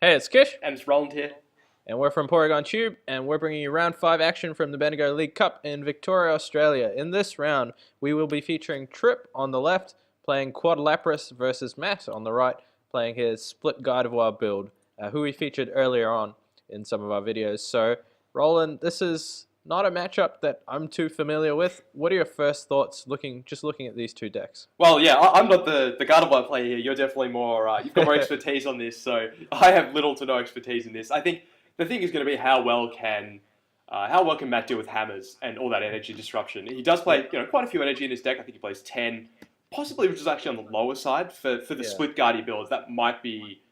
Hey, it's Kish, And it's Roland here. and we're from Porygon Tube, and we're bringing you round 5 action from the Bendigo League Cup in Victoria, Australia. In this round, we will be featuring Tripp on the left, playing Quad Lapras versus Matt on the right, playing his split Gardevoir build, who we featured earlier on in some of our videos. So, Roland, this is not a matchup that I'm too familiar with. What are your first thoughts looking at these two decks? Well, yeah, I'm not the Gardevoir player here. You're definitely more, you've got more expertise on this, so I have little to no expertise in this. I think the thing is going to be how well can Matt deal with hammers and all that energy disruption. He does play, quite a few energy in his deck. I think he plays 10, possibly, which is actually on the lower side for the split Guardy builds. That might be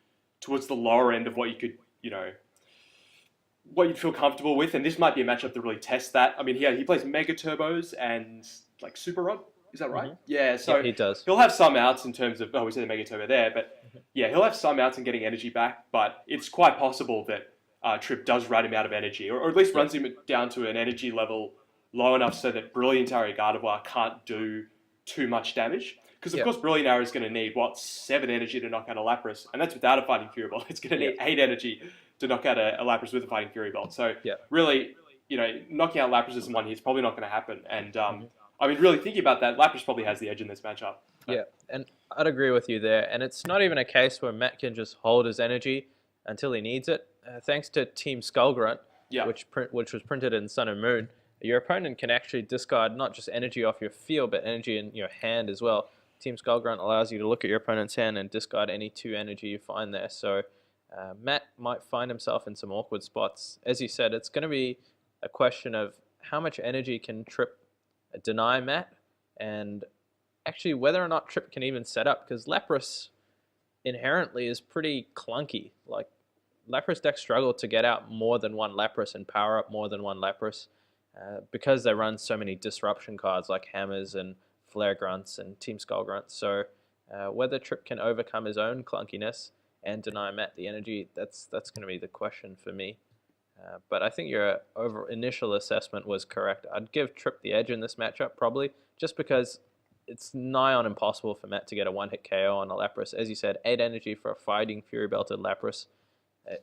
towards the lower end of what you could, what you'd feel comfortable with, and this might be a matchup that really tests that. I mean, he plays Mega Turbos and like Super Rod. Is that right? Mm-hmm. Yeah, so he does. He'll have some outs in terms of, we said the Mega Turbo there, but yeah, he'll have some outs in getting energy back, but it's quite possible that Tripp does run him out of energy, or at least runs him down to an energy level low enough so that Brilliant Arrow Gardevoir can't do too much damage. Because, of course, Brilliant Arrow is going to need, 7 energy to knock out a Lapras, and that's without a Fighting Fury Belt. It's going to need 8 energy to knock out a Lapras with a Fighting Fury Belt. So, really, knocking out Lapras as one hit is probably not going to happen. And, I mean, really thinking about that, Lapras probably has the edge in this matchup. Yeah, and I'd agree with you there. And it's not even a case where Matt can just hold his energy until he needs it. Thanks to Team Skullgrunt, which was printed in Sun and Moon, your opponent can actually discard not just energy off your field, but energy in your hand as well. Team Skullgrunt allows you to look at your opponent's hand and discard any 2 energy you find there. So Matt might find himself in some awkward spots. As you said, it's going to be a question of how much energy can Tripp deny Matt, and actually whether or not Tripp can even set up, because Lapras inherently is pretty clunky. Like, Lapras decks struggle to get out more than one Lapras and power up more than one Lapras because they run so many disruption cards like Hammers and Flare Grunts and Team Skull Grunts. So whether Tripp can overcome his own clunkiness and deny Matt the energy, that's going to be the question for me. But I think your initial assessment was correct. I'd give Tripp the edge in this matchup, probably, just because it's nigh on impossible for Matt to get a one-hit KO on a Lapras. As you said, 8 energy for a Fighting Fury Belted Lapras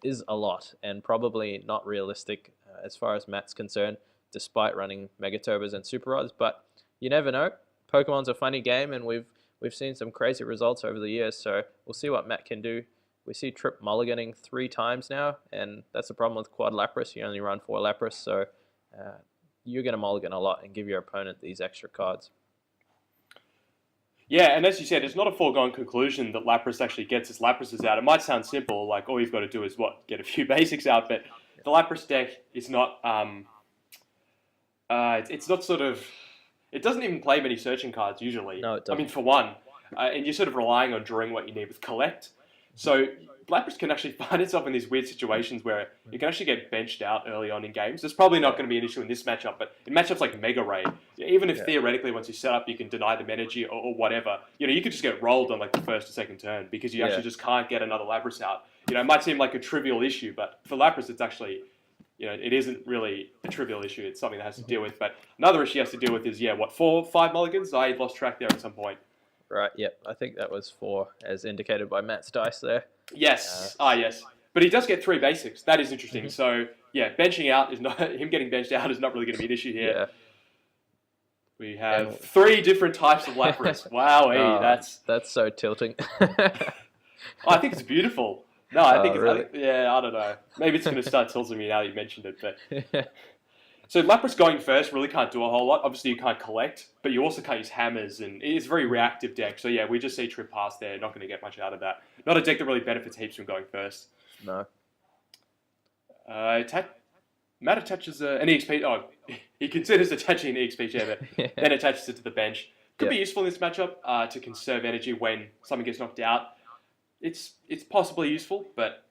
is a lot, and probably not realistic as far as Matt's concerned, despite running Mega Turbos and Super Rods. But you never know. Pokemon's a funny game, and we've seen some crazy results over the years, so we'll see what Matt can do. We see Tripp mulliganing 3 times now, and that's the problem with Quad Lapras. You only run 4 Lapras, so you're going to mulligan a lot and give your opponent these extra cards. Yeah, and as you said, it's not a foregone conclusion that Lapras actually gets his Laprases out. It might sound simple, like all you've got to do is, get a few basics out, but the Lapras deck is not, it's not sort of, it doesn't even play many searching cards usually. No, it doesn't. I mean, for one, and you're sort of relying on drawing what you need with Collect. So Lapras can actually find itself in these weird situations where you can actually get benched out early on in games. There's probably not going to be an issue in this matchup, but in matchups like Mega Ray, even if theoretically once you set up you can deny them energy or whatever, you could just get rolled on like the first or second turn because you actually just can't get another Lapras out. It might seem like a trivial issue, but for Lapras it's actually, it isn't really a trivial issue. It's something that has to deal with. But another issue he has to deal with is, 4, 5 mulligans? I lost track there at some point. Right, yep. I think that was 4, as indicated by Matt's dice there. Yes, yes. But he does get 3 basics. That is interesting. So, benching out is not, him getting benched out is not really going to be an issue here. Yeah. We have 3 different types of Lapras. Wow, that's so tilting. I think it's beautiful. No, I think it's, really? I don't know. Maybe it's going to start tilting me now that you mentioned it, but... So Lapras going first really can't do a whole lot. Obviously, you can't collect, but you also can't use hammers, and it's a very reactive deck. So we just see Tripp pass there. Not going to get much out of that. Not a deck that really benefits heaps from going first. No. Matt attaches an EXP. Oh, he considers attaching an EXP chair, but then attaches it to the bench. Could be useful in this matchup to conserve energy when something gets knocked out. It's possibly useful, but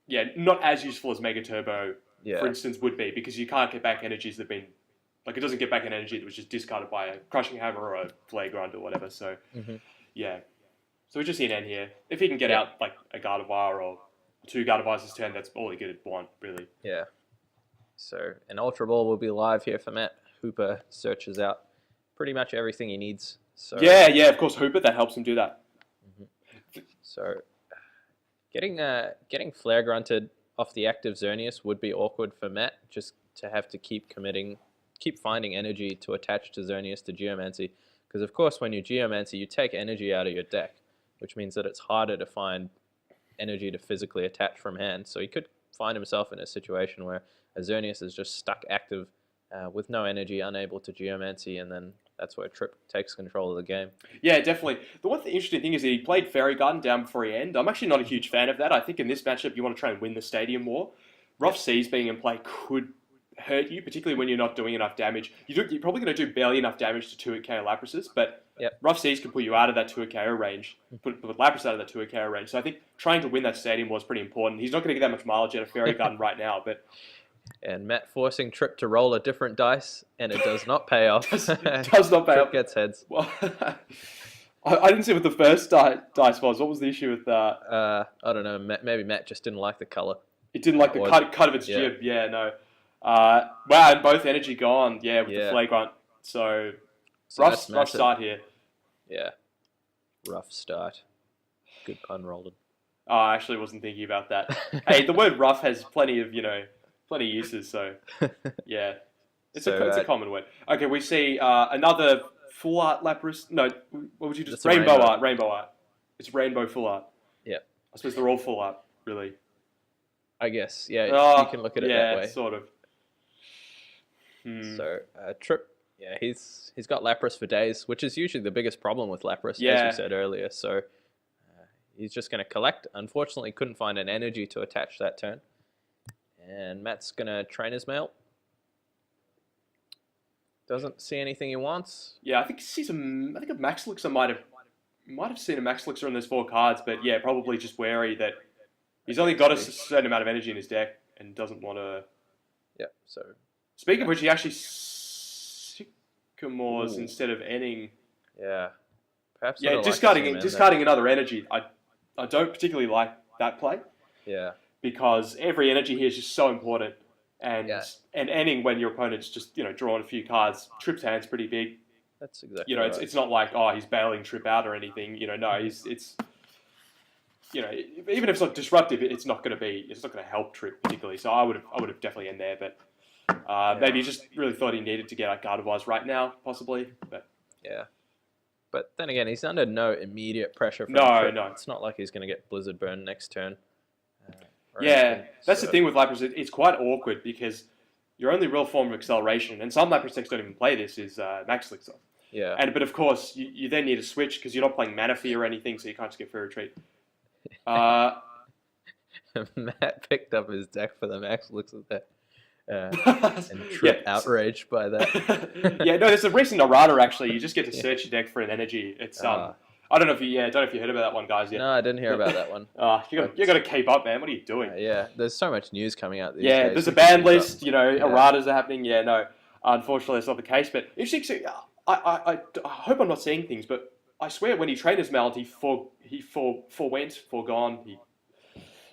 not as useful as Mega Turbo. For instance, would be, because you can't get back energies that have been, it doesn't get back an energy that was just discarded by a Crushing Hammer or a Flare Grunt or whatever. So, So we just see an end here. If he can get out, a Gardevoir or 2 Gardevoirs this turn, that's all he could want, really. Yeah. So, an Ultra Ball will be live here for Matt. Hooper searches out pretty much everything he needs. So of course, Hooper, that helps him do that. So, Getting Flare Grunted off the active Xerneas would be awkward for Matt, just to have to keep finding energy to attach to Xerneas to Geomancy. Because of course when you Geomancy, you take energy out of your deck, which means that it's harder to find energy to physically attach from hand. So he could find himself in a situation where a Xerneas is just stuck active with no energy, unable to Geomancy, and then that's where Tripp takes control of the game. Yeah, definitely. The interesting thing is that he played Fairy Garden down before he ended. I'm actually not a huge fan of that. I think in this matchup, you want to try and win the stadium more. Rough Seas being in play could hurt you, particularly when you're not doing enough damage. You're probably going to do barely enough damage to 2-hit KO Laprases, but Rough Seas can put you out of that 2-hit KO range, put Lapras out of that 2-hit KO range. So I think trying to win that stadium was pretty important. He's not going to get that much mileage out of Fairy Garden right now, but... And Matt forcing Tripp to roll a different dice, and it does not pay off. does not pay Tripp off. Gets heads. Well, I didn't see what the first dice was. What was the issue with that? I don't know. Maybe Matt just didn't like the color. It didn't like the cut of its jib. Yeah, no. Wow, and both energy gone. Yeah, with the flagrant. So rough start here. Yeah, rough start. Good pun, Roland. Oh, I actually wasn't thinking about that. Hey, the word rough has plenty of uses. So yeah, it's a common word. Okay, we see another full art Lapras. No, what would you just rainbow art? Rainbow art. It's rainbow full art. Yeah, I suppose they're all full art, really. I guess. Yeah, you can look at it that way. Yeah, sort of. So Tripp, he's got Lapras for days, which is usually the biggest problem with Lapras, as we said earlier. So he's just going to collect. Unfortunately, couldn't find an energy to attach that turn. And Matt's going to Trainer's Mail. Doesn't see anything he wants. Yeah, I think a Max Elixir might have seen a Max Elixir on those 4 cards, but yeah, probably just wary that he's only got a certain amount of energy in his deck and doesn't want to... Yeah, so... Speaking of which, he actually Sycamores instead of ending. Yeah. Perhaps. Yeah, discarding another energy. I don't particularly like that play. Yeah. Because every energy here is just so important, and ending when your opponent's just drawing a few cards. Tripp's hand's pretty big. That's exactly. Right. It's not like he's bailing Tripp out or anything. No, it's. Even if it's not disruptive, it's not going to help Tripp particularly. So I would have definitely end there, but. Maybe he just really thought he needed to get out Gardevoirs right now, possibly. But yeah. But then again, he's under no immediate pressure from Tripp. No. It's not like he's going to get Blizzard Burn next turn. That's the thing with Lapras. It's quite awkward because your only real form of acceleration, and some Lapras decks don't even play this, is Max Elixir. Yeah. But of course, you then need a switch because you're not playing Manaphy or anything, so you can't just get Free Retreat. Matt picked up his deck for the Max Elixir there. And Tripp outraged by that. No, there's a recent errata actually. You just get to search your deck for an energy. It's I don't know if you heard about that one, guys. Yet. No, I didn't hear about that one. You got to keep up, man. What are you doing? Yeah, there's so much news coming out these days. Yeah, there's a ban list. Erratas are happening. Yeah, no, unfortunately, that's not the case. But interesting. I hope I'm not seeing things, but I swear when he Trainer's Mailed, he foregone. We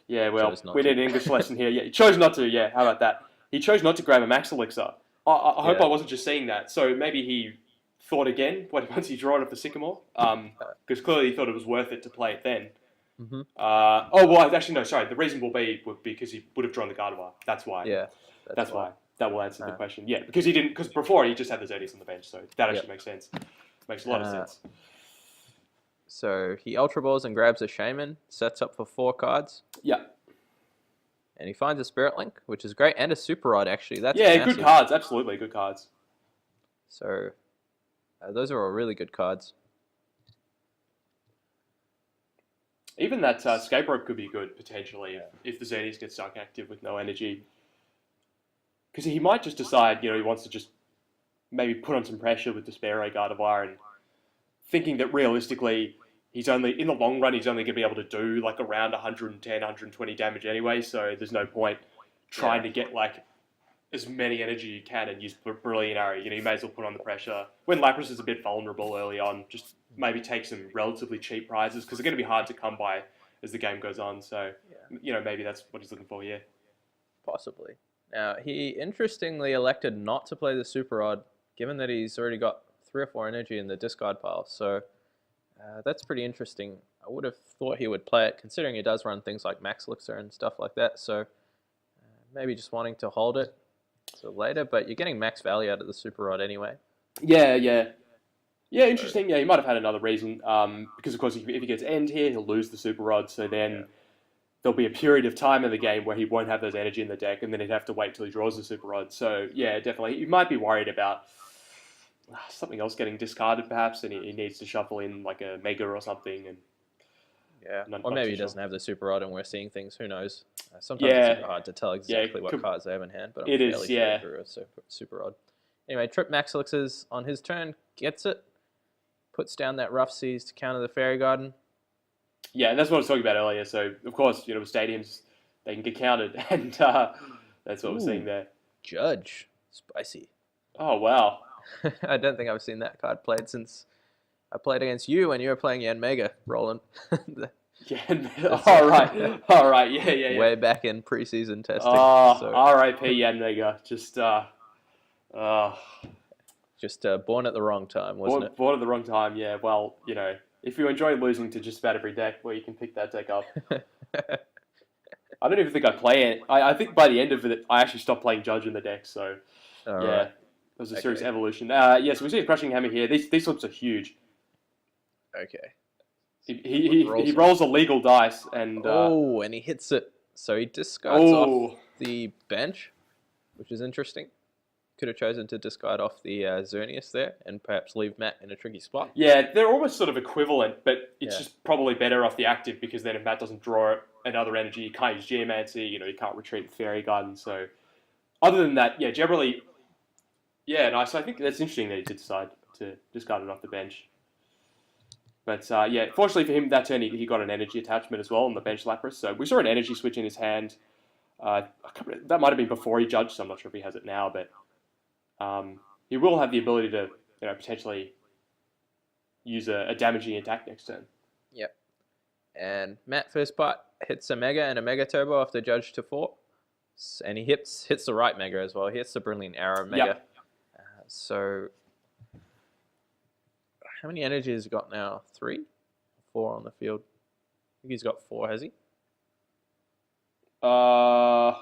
need an English lesson here. Yeah, he chose not to. Yeah, how about that? He chose not to grab a Max Elixir. I hope I wasn't just seeing that. So maybe he thought again once he drew it off the Sycamore, because clearly he thought it was worth it to play it then. Mm-hmm. Actually, no, sorry. The reason will be because he would have drawn the Gardevoir. That's why. Yeah. That's why. That will answer the question. Yeah, because he didn't. Because before he just had the Xerneas on the bench, so that actually makes sense. Makes a lot of sense. So he Ultra Balls and grabs a Shaman, sets up for 4 cards. Yeah. And he finds a Spirit Link, which is great, and a Super Rod, actually. That's good cards. Absolutely good cards. So those are all really good cards. Even that Escape Rope could be good, potentially, if the Xerneas get stuck active with no energy. Because he might just decide, he wants to just maybe put on some pressure with the Spare Ray Gardevoir, and thinking that realistically, in the long run, he's only going to be able to do like around 110, 120 damage anyway, so there's no point trying to get like as many energy you can and use Brilliant Arrow. You may as well put on the pressure. When Lapras is a bit vulnerable early on, just maybe take some relatively cheap prizes because they're going to be hard to come by as the game goes on. So, maybe that's what he's looking for, yeah. Possibly. Now, he interestingly elected not to play the Super Rod, given that he's already got 3 or 4 energy in the discard pile. So, That's pretty interesting. I would have thought he would play it, considering he does run things like Max Elixir and stuff like that. So maybe just wanting to hold it till later, but you're getting max value out of the Super Rod anyway. Yeah, yeah. Yeah, interesting. Yeah, he might have had another reason. Because, of course, if he gets end here, he'll lose the Super Rod. So then there'll be a period of time in the game where he won't have those energy in the deck, and then he'd have to wait till he draws the Super Rod. So, yeah, definitely. You might be worried about something else getting discarded, perhaps, and he needs to shuffle in like a Mega or something. And or maybe he doesn't have the Super Rod and we're seeing things. Who knows? Sometimes it's super hard to tell exactly what cards they have in hand, but I'm fairly sure through a Super Rod. Anyway, Tripp Max Elixirs on his turn, gets it, puts down that Rough Seas to counter the Fairy Garden. Yeah, and that's what I was talking about earlier. So, of course, with stadiums, they can get countered, and that's what we're seeing there. Judge. Spicy. Oh, wow. I don't think I've seen that card played since I played against you when you were playing Yan Mega, Roland. All right, yeah. Way back in preseason testing. R.I.P. Yan Mega. Just born at the wrong time, wasn't it? Born at the wrong time, yeah. Well, if you enjoy losing to just about every deck, well, you can pick that deck up. I don't even think I play it. I think by the end of it, I actually stopped playing Judge in the deck, so right. It was a serious evolution. So we see a Crushing Hammer here. These slips are huge. Okay. He rolls a legal dice and... and he hits it. So he discards off the bench, which is interesting. Could have chosen to discard off the Xerneas there and perhaps leave Matt in a tricky spot. Yeah, they're almost sort of equivalent, but it's just probably better off the active because then if Matt doesn't draw another energy, you can't use Geomancy, you can't retreat the Fairy Garden. So other than that, generally, nice. I think that's interesting that he did decide to discard it off the bench. But fortunately for him, that turn he got an energy attachment as well on the bench Lapras. So we saw an energy switch in his hand. That might have been before he judged, so I'm not sure if he has it now, but he will have the ability to potentially use a damaging attack next turn. Yep. And Matt first part hits a Mega and a Mega Turbo off the Judge to 4. And he hits the right Mega as well. He hits the Brilliant Arrow Mega. Yep. So how many energy has he got now? 3? 4 on the field? I think he's got 4, has he? Yeah,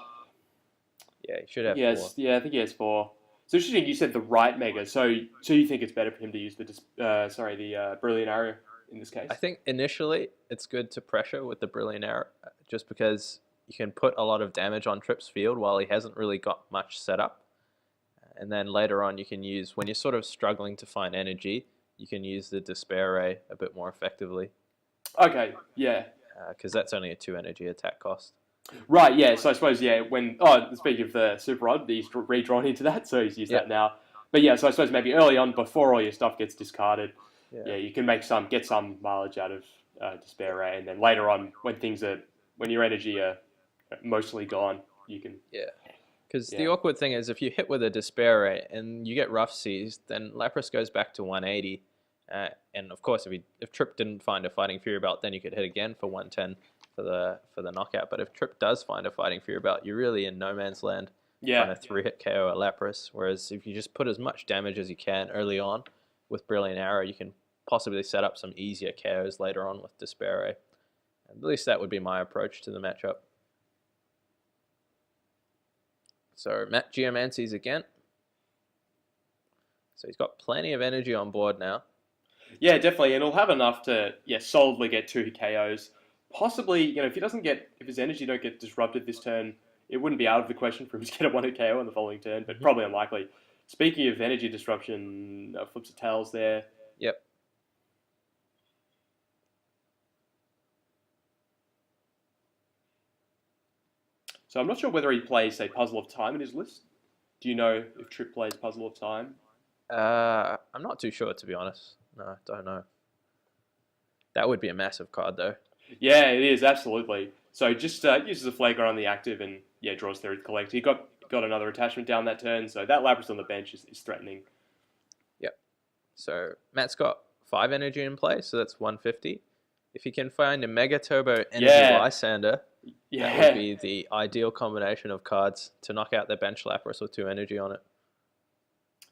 he should have 4. Yeah, I think he has 4. So interesting, you said the right Mega. So you think it's better for him to use the Brilliant Arrow in this case? I think initially it's good to pressure with the Brilliant Arrow, just because you can put a lot of damage on Tripp's field while he hasn't really got much set up. And then later on you can use, when you're sort of struggling to find energy, you can use the Despair Ray a bit more effectively. Okay, yeah. Because that's only a 2 energy attack cost. Right, yeah. So I suppose, speaking of the Super Rod, he's redrawn into that, so he's used that now. But so I suppose maybe early on, before all your stuff gets discarded, you can get some mileage out of Despair Ray, and then later on, when your energy are mostly gone, you can... Yeah. Because the awkward thing is, if you hit with a Despair Ray and you get Rough Seas, then Lapras goes back to 180. And of course, if Tripp didn't find a Fighting Fury Belt, then you could hit again for 110 for the knockout. But if Tripp does find a Fighting Fury Belt, you're really in no man's land trying to 3-hit KO at Lapras. Whereas if you just put as much damage as you can early on with Brilliant Arrow, you can possibly set up some easier KOs later on with Despair Ray. At least that would be my approach to the matchup. So Matt Geomancies again. So he's got plenty of energy on board now. Yeah, definitely, and he'll have enough to solidly get 2 KOs. Possibly, if his energy don't get disrupted this turn, it wouldn't be out of the question for him to get a 1-hit KO on the following turn, but probably unlikely. Speaking of energy disruption, flips of tails there. Yep. So I'm not sure whether he plays, say, Puzzle of Time in his list. Do you know if Tripp plays Puzzle of Time? I'm not too sure, to be honest. No, don't know. That would be a massive card, though. Yeah, it is, absolutely. So just uses a Flagrant on the active and, draws Theory to Collect. He got another attachment down that turn, so that Lapras on the bench is threatening. Yep. So Matt's got 5 energy in play, so that's 150. If he can find a Mega Turbo Energy Lysander, that would be the ideal combination of cards to knock out the bench Lapras with 2 energy on it.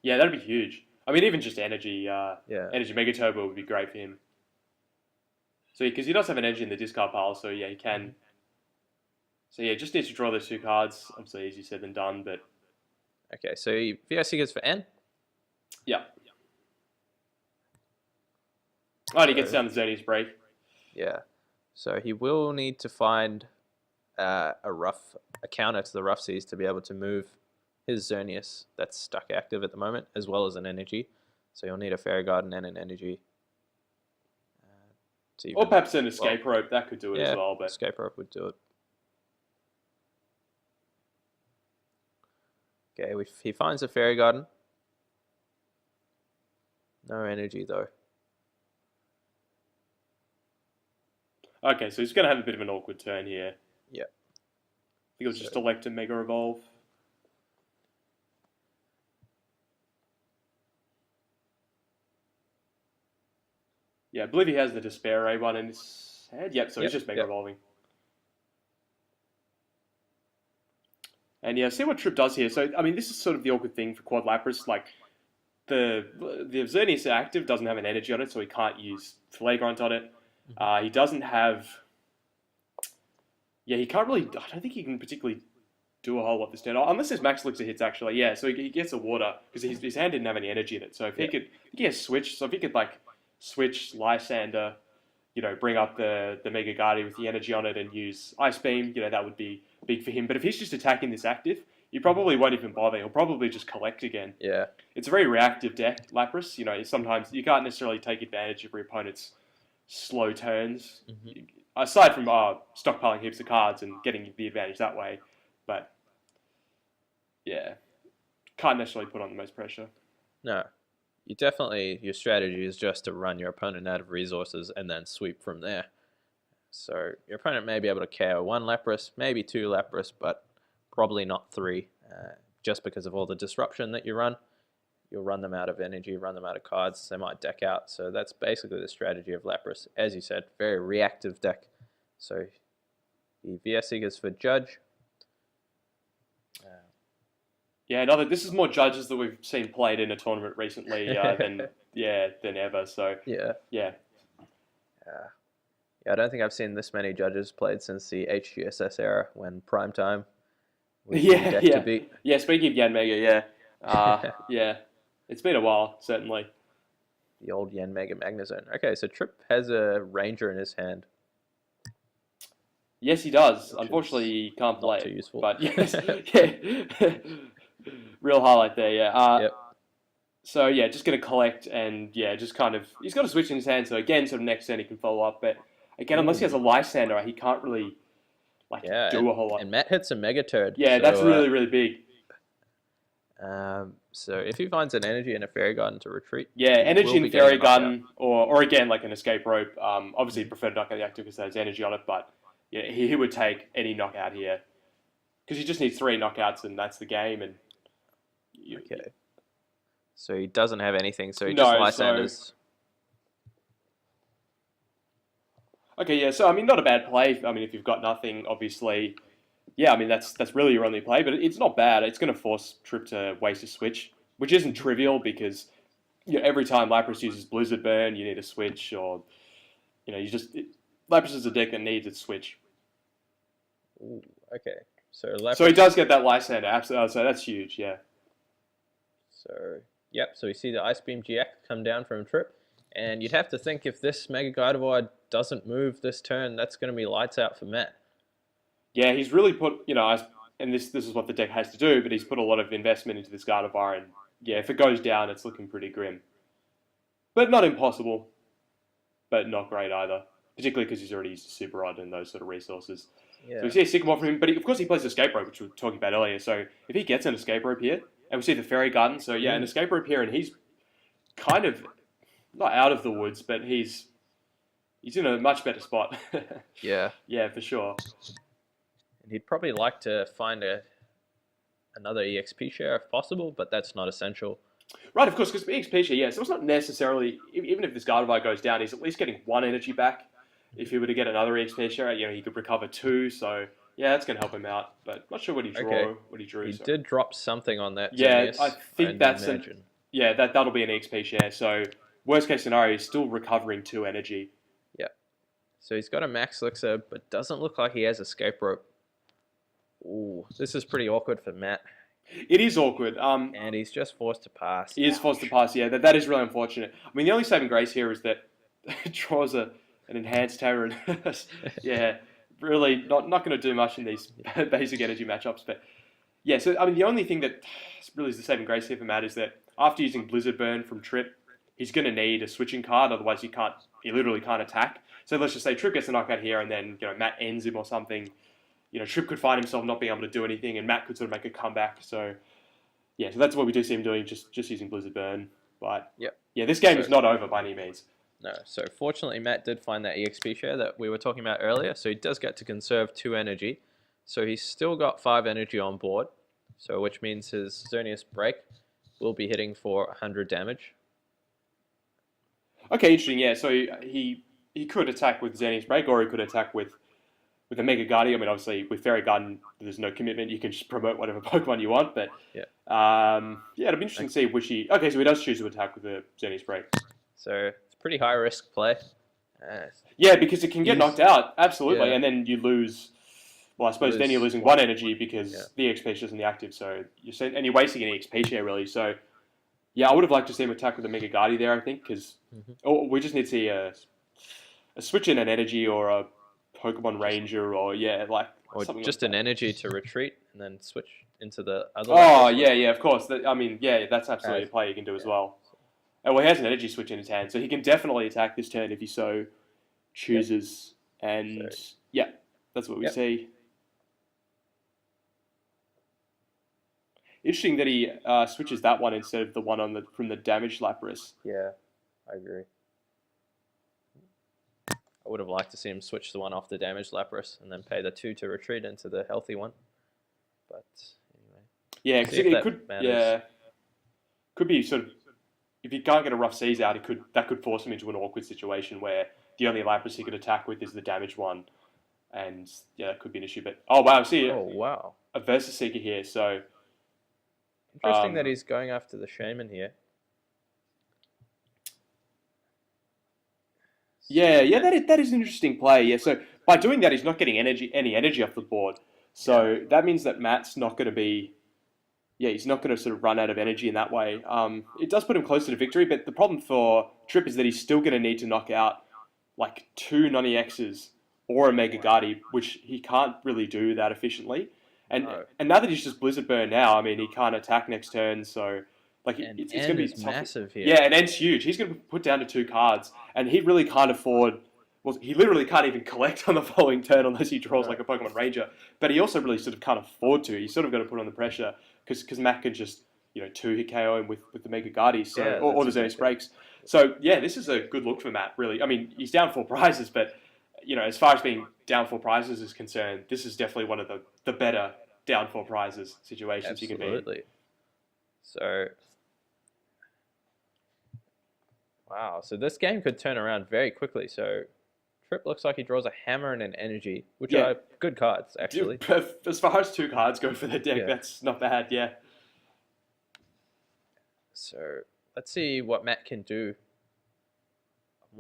Yeah, that'd be huge. I mean, even just energy, Energy Mega Turbo would be great for him. So because he does have an energy in the discard pile, so yeah, he can. So yeah, just needs to draw those 2 cards. Obviously, easier said than done, but Okay, so he VSC goes for N. yeah. Oh, and he gets So, down the Xerneas break. yeah. So he will need to find a counter to the Rough Seas to be able to move his Xerneas that's stuck active at the moment, as well as an energy. So you'll need a Fairy Garden and an energy. Or perhaps an Escape Rope, that could do it as well. But Escape Rope would do it. Okay, he finds a Fairy Garden. No energy though. Okay, so he's going to have a bit of an awkward turn here. Yeah. I think it was just elect a Mega Evolve. Yeah, I believe he has the Despair Ray one in his head. Yep, so he's just Mega Evolving. And yeah, see what Tripp does here. So, I mean, this is sort of the awkward thing for Quad Lapras. Like, the Xerneas active doesn't have an energy on it, so he can't use Fillet Grunt on it. He doesn't have... Yeah, he can't really... I don't think he can particularly do a whole lot this turn. Unless his Max Elixir hits, actually. Yeah, so he gets a Water, because his hand didn't have any energy in it. So if he could... He has Switch. So if he could, like, switch Lysander, you know, bring up the Mega Guardian with the energy on it and use Ice Beam, you know, that would be big for him. But if he's just attacking this active, you probably won't even bother. He'll probably just collect again. Yeah. It's a very reactive deck, Lapras. You know, sometimes you can't necessarily take advantage of your opponent's slow turns. Aside from stockpiling heaps of cards and getting the advantage that way. But, yeah, can't necessarily put on the most pressure. No. Your strategy is just to run your opponent out of resources and then sweep from there. So your opponent may be able to KO 1 Lapras, maybe 2 Lapras, but probably not 3, just because of all the disruption that you run. You'll run them out of energy, run them out of cards, they might deck out. So that's basically the strategy of Lapras. As you said, very reactive deck. So he VS Seekers for Judge. Yeah, this is more judges that we've seen played in a tournament recently than ever. So yeah. I don't think I've seen this many judges played since the HGSS era when Primetime was the deck to beat. Yeah, speaking of Yan Mega, yeah, it's been a while, certainly. The old Yan Mega Magnezone. Okay, so Tripp has a Ranger in his hand. Yes, he does. Unfortunately, he can't play too useful. But yes, yeah. Real highlight there, yeah. So, yeah, just going to collect and, yeah, just kind of... He's got a switch in his hand, so again, sort of next turn he can follow up. But, again, unless he has a Lysander, he can't really, do a whole lot. And Matt hits a Mega Turd. Yeah, so, that's really, really big. So, if he finds an energy and a Fairy Garden to retreat... Yeah, energy and Fairy Garden, or again, like an Escape Rope. Obviously, he'd prefer to knock out the active because there's energy on it, but yeah, he would take any knockout here. Because he just needs 3 knockouts, and that's the game, and... Okay. So he doesn't have anything, so he just Lysanders. Okay, yeah, so, I mean, not a bad play. I mean, if you've got nothing, obviously, yeah, I mean, that's really your only play, but it's not bad. It's going to force Tripp to waste a switch, which isn't trivial because, you know, every time Lapras uses Blizzard Burn, you need a switch, or, you know, Lapras is a deck that needs its switch. Ooh, okay. So he does get that Lysander, absolutely, so that's huge, yeah. So, yep, so we see the Ice Beam GX come down from Tripp, and you'd have to think if this Mega Gardevoir doesn't move this turn, that's going to be lights out for Matt. Yeah, he's really put, you know, and this is what the deck has to do, but he's put a lot of investment into this Gardevoir, and yeah, if it goes down, it's looking pretty grim. But not impossible, but not great either, particularly because he's already used a Super Rod and those sort of resources. Yeah. So we see a Sycamore from him, but of course he plays Escape Rope, which we were talking about earlier, so if he gets an Escape Rope here, and we see the Fairy Garden, so yeah, an Escape Rope here, and he's kind of, not out of the woods, but he's in a much better spot. Yeah. Yeah, for sure. And he'd probably like to find another EXP share if possible, but that's not essential. Right, of course, because EXP share, yeah, so it's not necessarily, even if this Gardevoir goes down, he's at least getting 1 energy back. If he were to get another EXP share, you know, he could recover 2, so... Yeah, that's going to help him out, but not sure what he drew. Okay. He did drop something on that. Yeah, I think that'll be an XP share. So worst case scenario, he's still recovering 2 energy. Yeah. So he's got a Max Elixir, but doesn't look like he has Escape Rope. Ooh, this is pretty awkward for Matt. It is awkward. And he's just forced to pass. He is forced to pass, yeah. That is really unfortunate. I mean, the only saving grace here is that it draws an enhanced terror. Yeah, really not going to do much in these basic energy matchups. But yeah, so I mean, the only thing that really is the saving grace here for Matt is that after using Blizzard Burn from Tripp, he's going to need a switching card. Otherwise, he literally can't attack. So let's just say Tripp gets a knockout here, and then Matt ends him or something. Tripp could find himself not being able to do anything, and Matt could sort of make a comeback. So yeah, so that's what we do see him doing, just using Blizzard Burn. But yeah, this game is not over by any means. No, so fortunately Matt did find that EXP share that we were talking about earlier, so he does get to conserve 2 energy. So he's still got 5 energy on board, so which means his Xerneas Break will be hitting for 100 damage. Okay, interesting, yeah. So he could attack with Xerneas Break, or he could attack with a Mega Guardian. I mean, obviously, with Fairy Garden, there's no commitment. You can just promote whatever Pokemon you want, but it'll be interesting to see which he... Okay, so he does choose to attack with the Xerneas Break. So it's a pretty high-risk play. Yeah, and it can get knocked out, absolutely, and then you lose... Well, I suppose then you're losing 1 energy because the EXP share isn't the active, so you're wasting an EXP share, really. So, yeah, I would have liked to see him attack with the Mega Guardian there, I think, because we just need to see a switch in an energy or a Pokemon Ranger or just an energy to retreat and then switch into the other. Oh yeah, of course. That's absolutely a play you can do as well. And well, he has an energy switch in his hand, so he can definitely attack this turn if he so chooses. And that's what we see. Interesting that he switches that one instead of the one from the damaged Lapras. Yeah, I agree. I would have liked to see him switch the one off the damaged Lapras and then pay the 2 to retreat into the healthy one. But anyway. Yeah, because it could be sort of, if he can't get a rough seize out, that could force him into an awkward situation where the only Lapras he could attack with is the damaged one. And yeah, that could be an issue. But wow. A Versus Seeker here, so interesting that he's going after the Shaman here. Yeah, that is an interesting play. Yeah, so by doing that, he's not getting any energy off the board. So that means that Matt's not going to be, he's not going to sort of run out of energy in that way. It does put him closer to victory, but the problem for Tripp is that he's still going to need to knock out like 2 non-EXs or a Mega Guardi, which he can't really do that efficiently. And now that he's just Blizzard Burn now, I mean, he can't attack next turn, so... it's going to be massive here. Yeah, and End's huge. He's going to put down to 2 cards, and he really can't afford... Well, he literally can't even collect on the following turn unless he draws like a Pokemon Ranger. But he also really sort of can't afford to. He's sort of got to put on the pressure because Matt can just 2-hit KO him with the Mega Guardi, or the Xerneas Breaks. So yeah, this is a good look for Matt. Really, I mean, he's down 4 prizes, but as far as being down 4 prizes is concerned, this is definitely one of the better down 4 prizes situations you can be in. Absolutely. So. Wow, so this game could turn around very quickly. So Tripp looks like he draws a Hammer and an Energy, which are good cards, actually. As far as 2 cards go for the deck, that's not bad, yeah. So let's see what Matt can do.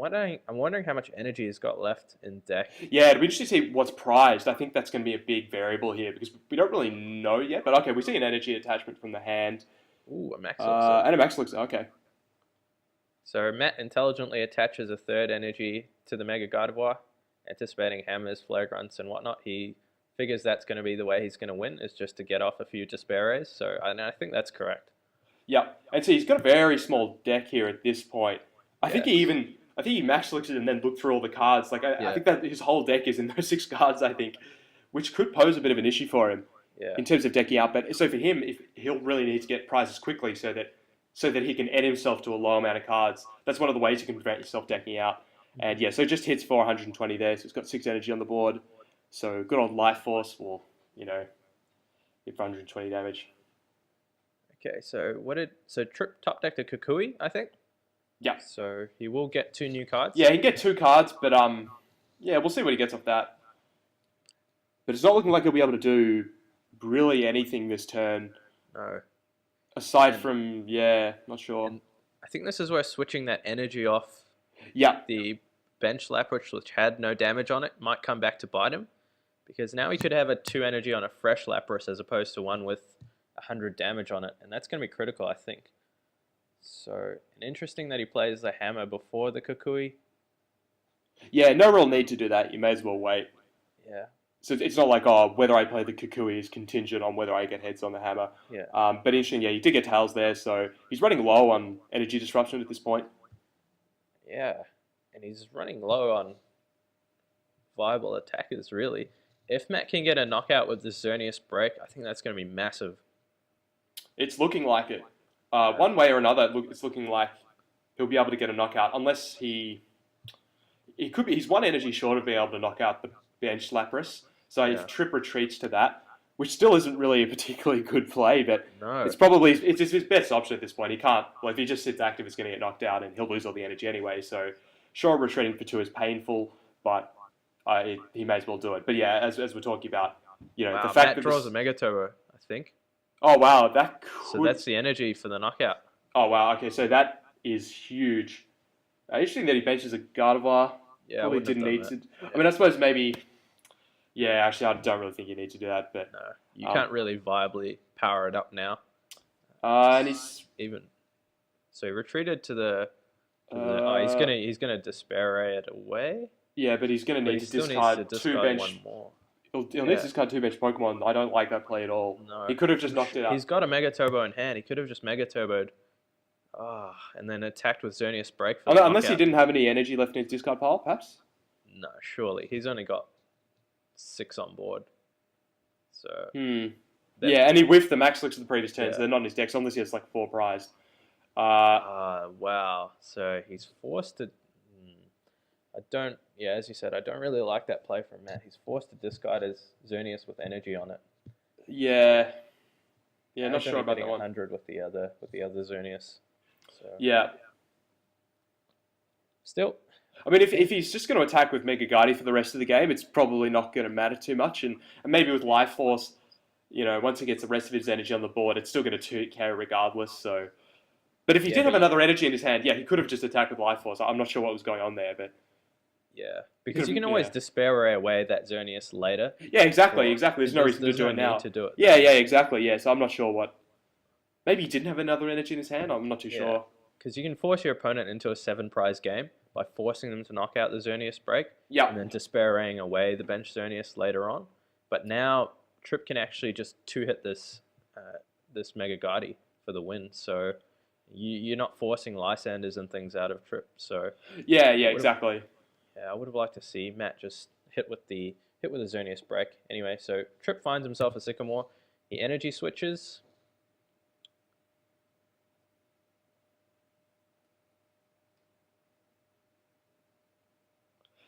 I'm wondering how much energy he's got left in deck. Yeah, it'd be interesting to see what's prized. I think that's going to be a big variable here because we don't really know yet. But okay, we see an energy attachment from the hand. Ooh, a Max Elixir. And a Max Elixir, okay. So Matt intelligently attaches a 3rd energy to the Mega Gardevoir, anticipating hammers, flare grunts, and whatnot. He figures that's going to be the way he's going to win, is just to get off a few Despair Rays. So I think that's correct. Yeah, and so he's got a very small deck here at this point. I think he Max Elixir and then looked through all the cards. I think that his whole deck is in those 6 cards, I think, which could pose a bit of an issue for him in terms of decking out. But so for him, he'll really need to get prizes quickly so that he can add himself to a low amount of cards. That's one of the ways you can prevent yourself decking out. And so it just hits for 120 there, so it's got 6 energy on the board. So good old Life Force will, hit for 120 damage. Okay, so Tripp top decked a Kukui, I think? Yeah. So he will get 2 new cards? Yeah, he can get 2 cards, but we'll see what he gets off that. But it's not looking like he'll be able to do really anything this turn. No. Aside from, not sure. And I think this is where switching that energy off the bench Lapras, which had no damage on it, might come back to bite him. Because now he could have a 2 energy on a fresh Lapras as opposed to one with 100 damage on it. And that's going to be critical, I think. So, interesting that he plays the Hammer before the Kukui. Yeah, no real need to do that. You may as well wait. Yeah. So it's not like, whether I play the Kukui is contingent on whether I get heads on the Hammer. Yeah. But interesting, yeah, he did get Tails there, so he's running low on energy disruption at this point. Yeah. And he's running low on viable attackers, really. If Matt can get a knockout with the Xerneas break, I think that's going to be massive. It's looking like it. One way or another, it's looking like he'll be able to get a knockout, unless he could be. He's 1 energy short of being able to knock out the bench Lapras. So if Tripp retreats to that, which still isn't really a particularly good play, but it's probably his best option at this point. He can't. Well, if he just sits active, it's going to get knocked out, and he'll lose all the energy anyway. So sure, retreating for 2 is painful, but he may as well do it. But yeah, as we're talking about, the fact Matt that draws a Mega Turbo, I think. Oh wow, So that's the energy for the knockout. Oh wow, okay, so that is huge. Interesting that he benches a Gardevoir. Yeah, probably didn't need to. Yeah. I mean, I suppose maybe. Yeah, actually, I don't really think you need to do that, but no, you can't really viably power it up now. And he's so he retreated to the. He's gonna Despair it away. Yeah, but he's gonna need to discard 2 bench. One more. He'll need to discard 2 bench Pokemon. I don't like that play at all. No, he could have just knocked it out. He's got a Mega Turbo in hand. He could have just Mega Turboed. And then attacked with Xerneas Break. Unless he didn't have any energy left in his discard pile, perhaps? No, surely. He's only got 6 on board. So. Yeah, and he whiffed the Max Licks of the previous turn, so they're not in his deck, so unless he has like 4 prized. Wow. So he's forced to. As you said, I don't really like that play from Matt. He's forced to discard his Xerneas with energy on it. Yeah. Yeah, not sure about that one. 100 with the other Xerneas. So. Yeah. Still. I mean, if he's just going to attack with Mega Guardi for the rest of the game, it's probably not going to matter too much. And maybe with Life Force, once he gets the rest of his energy on the board, it's still going to carry regardless. So, but if he did have another energy in his hand, he could have just attacked with Life Force. I'm not sure what was going on there, but yeah, because you can always Despair Ray away that Xerneas later. Yeah, exactly. There's no reason to do it now. Yeah, exactly. Yeah, so I'm not sure what. Maybe he didn't have another energy in his hand. I'm not too sure. Because you can force your opponent into a 7-prize game by forcing them to knock out the Xerneas break. Yeah. And then Despair-Raying away the bench Xerneas later on. But now Tripp can actually just 2-hit this Mega Guardi for the win. So you're not forcing Lysanders and things out of Tripp. So yeah, exactly. I would have liked to see Matt just hit with the Xerneas break. Anyway, so Tripp finds himself a Sycamore. He energy switches.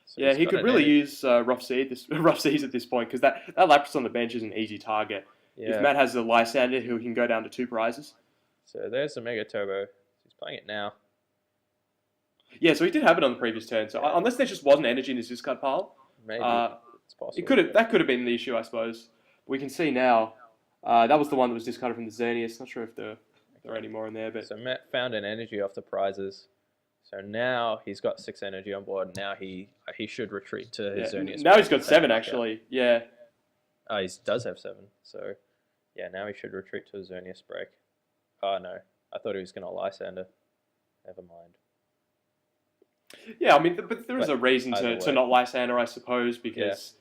So he could really use Rough Seas at this point, because that Lapras on the bench is an easy target. Yeah. If Matt has a Lysander, he can go down to 2 prizes. So there's the Mega Turbo. He's playing it now. Yeah, so he did have it on the previous turn. So unless there just wasn't energy in his discard pile, maybe it's possible. That could have been the issue, I suppose. But we can see now that was the one that was discarded from the Xerneas. Not sure if there are any more in there, but so Matt found an energy off the prizes. So now he's got 6 energy on board. Now he should retreat to his Xerneas. Now he's got 7 actually. Yeah. Oh, he does have 7. So now he should retreat to his Xerneas break. Oh no, I thought he was going to Lysander. Never mind. Yeah, I mean, but there is a reason to not Lysander, I suppose, because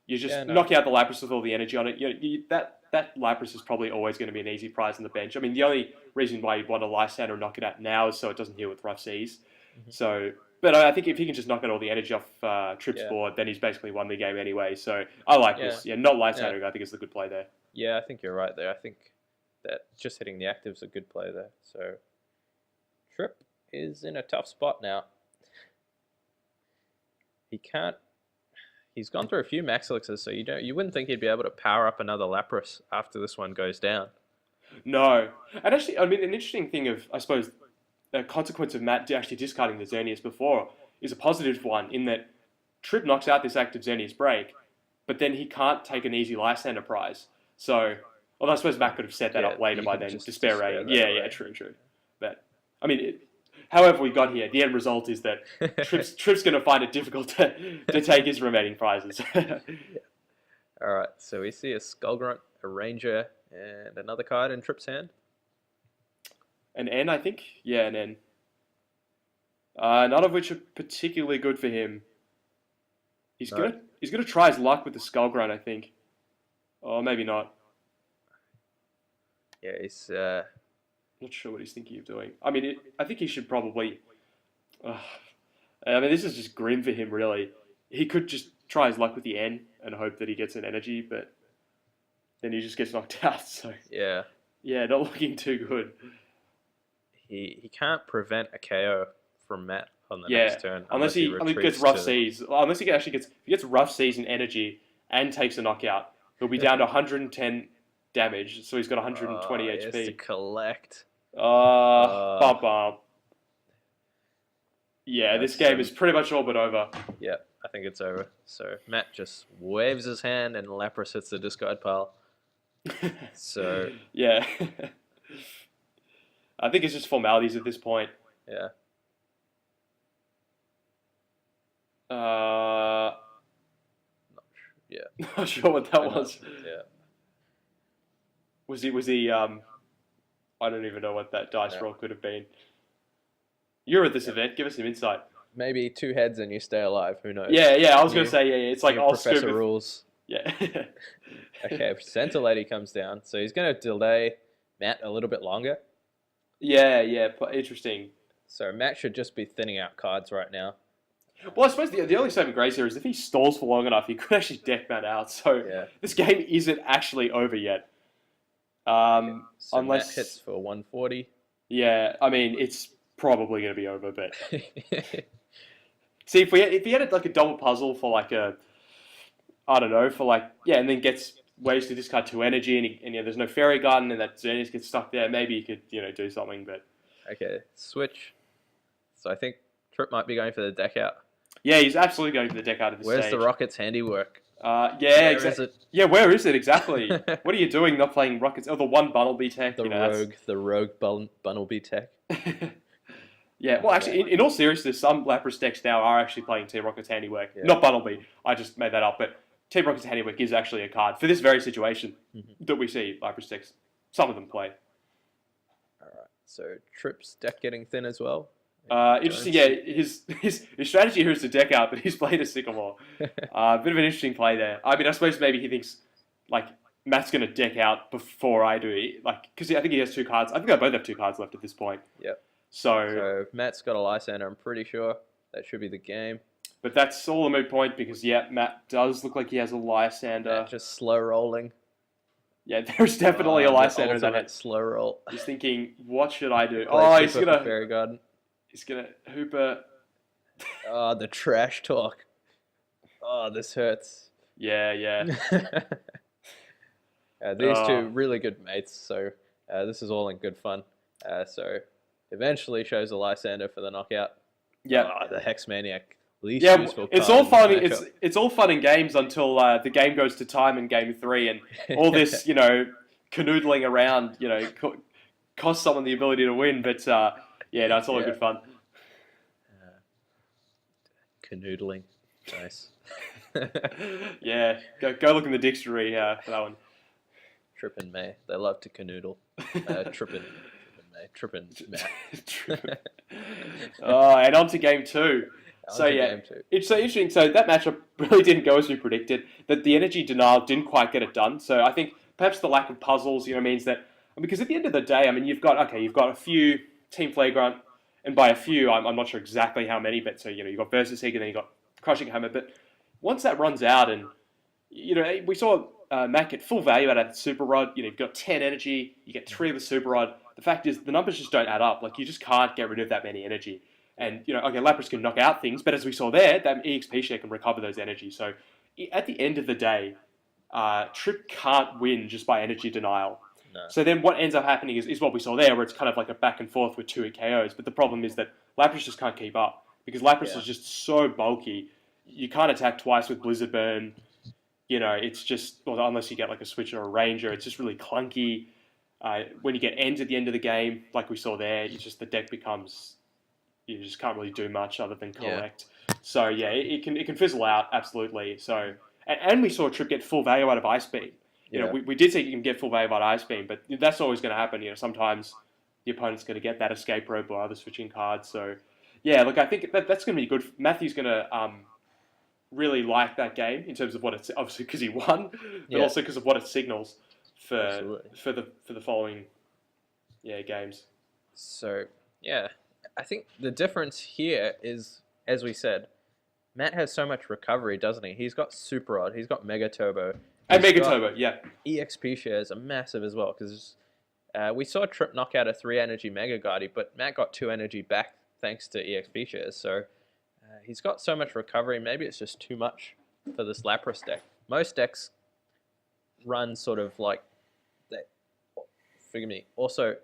you're just knocking out the Lapras with all the energy on it. That Lapras is probably always going to be an easy prize on the bench. I mean, the only reason why you want to Lysander and knock it out now is so it doesn't heal with Rough Seas. Mm-hmm. So, but I think if he can just knock out all the energy off Tripp's board, then he's basically won the game anyway. So I like this. Yeah, not Lysander, I think is the good play there. Yeah, I think you're right there. I think that just hitting the active's a good play there. So Tripp is in a tough spot now. He's gone through a few Max Elixirs, so you wouldn't think he'd be able to power up another Lapras after this one goes down. No. And actually, I mean, an interesting thing of, I suppose, the consequence of Matt actually discarding the Xerneas before is a positive one, in that Tripp knocks out this active Xerneas break, but then he can't take an easy Lysander prize. So, although I suppose Matt could have set that up later by then. Despair Ray. Yeah, true. But, I mean, however we got here, the end result is that Tripp's going to find it difficult to take his remaining prizes. All right, so we see a Skullgrunt, a Ranger, and another card in Tripp's hand. An N, I think? Yeah, an N. None of which are particularly good for him. He's gonna try his luck with the Skullgrunt, I think. Or maybe not. Yeah, he's not sure what he's thinking of doing. I mean, I think he should probably. I mean, this is just grim for him, really. He could just try his luck with the N and hope that he gets an energy, but then he just gets knocked out. So yeah, not looking too good. He can't prevent a KO from Matt on the next turn unless he gets rough seas. Unless he actually gets rough seas and energy and takes a knockout, he'll be down to 110 damage. So he's got 120 HP. He has to collect. Bump up. Yeah, this game is pretty much all but over. Yeah, I think it's over. So Matt just waves his hand and Lapras hits the discard pile. So yeah, I think it's just formalities at this point. Yeah. Not sure what that was. Yeah. Was he? I don't even know what that dice roll could have been. You're at this event. Give us some insight. Maybe 2 heads and you stay alive. Who knows? Yeah. I was going to say, yeah. It's like all Professor rules. Yeah. Okay, Center Lady comes down, so he's going to delay Matt a little bit longer. Yeah. Interesting. So Matt should just be thinning out cards right now. Well, I suppose the only saving grace here is if he stalls for long enough, he could actually deck Matt out. So this game isn't actually over yet. So unless Matt hits for 140. Yeah, I mean it's probably going to be over, but see if he had like a double puzzle for like and then gets ways to discard 2 energy and there's no Fairy Garden and that Xerneas gets stuck there. Maybe he could do something, but okay, switch. So I think Tripp might be going for the deck out. Yeah, he's absolutely going for the deck out of this Where's stage. the Rockets handiwork? Where is it? Yeah, where is it exactly? What are you doing not playing Rockets? Oh, the one Bunnelby tech. The rogue Bunnelby tech. Yeah, well, actually, in all seriousness, some Lapras decks now are actually playing Team Rocket's Handiwork. Yeah. Not Bunnelby. I just made that up, but Team Rocket's Handiwork is actually a card for this very situation that we see Lapras decks. Some of them play. All right, so Tripp's deck getting thin as well. Interesting, yeah. His strategy here is to deck out, but he's played a Sycamore. Bit of an interesting play there. I mean, I suppose maybe he thinks, like, Matt's going to deck out before I do. Like, because I think he has 2 cards. I think they both have 2 cards left at this point. Yep. So Matt's got a Lysander, I'm pretty sure. That should be the game. But that's all a moot point because, Matt does look like he has a Lysander. Matt just slow rolling. Yeah, there's definitely a Lysander in that. Slow roll. He's thinking, what should I do? He's going to Fairy Garden. He's going to Hooper. Oh, the trash talk. Oh, this hurts. Yeah. These 2 really good mates, so this is all in good fun. So eventually shows a Lysander for the knockout. Yeah. The Hex Maniac. Least useful it's all fun. It's all fun in games until the game goes to time in game 3, and all this canoodling around costs someone the ability to win. But it's all good fun. Canoodling, nice. Yeah, go look in the dictionary for that one. Tripp and May, they love to canoodle. Tripp and Matt. And on to game 2. So it's so interesting. So that matchup really didn't go as we predicted. That the energy denial didn't quite get it done. So I think perhaps the lack of puzzles, means that because at the end of the day, I mean, you've got a few Team Flagrant, and by a few, I'm not sure exactly how many, but so you've got Versus Hig and then you've got Crushing Hammer. But once that runs out, and we saw Matt get full value out of the Super Rod. You've got 10 energy, you get 3 of the Super Rod. The fact is, the numbers just don't add up. Like you just can't get rid of that many energy. And, Lapras can knock out things, but as we saw there, that EXP share can recover those energies. So at the end of the day, Tripp can't win just by energy denial. No. So then what ends up happening is what we saw there, where it's kind of like a back and forth with 2 KOs. But the problem is that Lapras just can't keep up because Lapras is just so bulky. You can't attack twice with Blizzard Burn. It's just, unless you get like a Switch or a Ranger, it's just really clunky. When you get ends at the end of the game, like we saw there, it's just the deck becomes... you just can't really do much other than collect. So yeah, it can fizzle out absolutely. So and we saw Tripp get full value out of Ice Beam. You know, we did see you can get full value out of Ice Beam, but that's always going to happen. You know, sometimes the opponent's going to get that escape rope or other switching cards. So yeah, look, I think that's going to be good. Matthew's going to really like that game in terms of what it's obviously because he won, but also because of what it signals for the following games. So yeah, I think the difference here is, as we said, Matt has so much recovery, doesn't he? He's got Super Rod, he's got Mega Turbo. And Mega Turbo, yeah. EXP shares are massive as well, because we saw Tripp knock out a 3 energy Mega Guardy, but Matt got 2 energy back thanks to EXP shares. So he's got so much recovery, maybe it's just too much for this Lapras deck. Most decks run sort of like that. Forgive me. Also,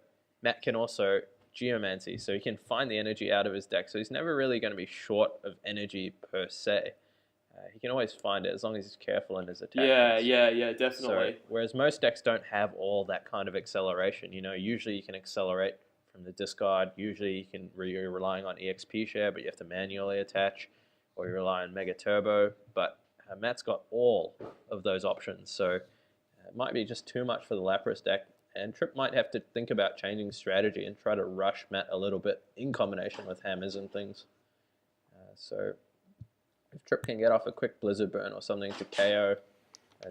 Matt can also Geomancy, so he can find the energy out of his deck. So he's never really going to be short of energy per se. He can always find it as long as he's careful in his attacks. Yeah, definitely. So, whereas most decks don't have all that kind of acceleration. You know, usually you can accelerate from the discard. Usually you're relying on EXP share, but you have to manually attach, or you rely on Mega Turbo. But Matt's got all of those options, so it might be just too much for the Lapras deck. And Tripp might have to think about changing strategy and try to rush Matt a little bit in combination with hammers and things. So if Tripp can get off a quick Blizzard Burn or something to KO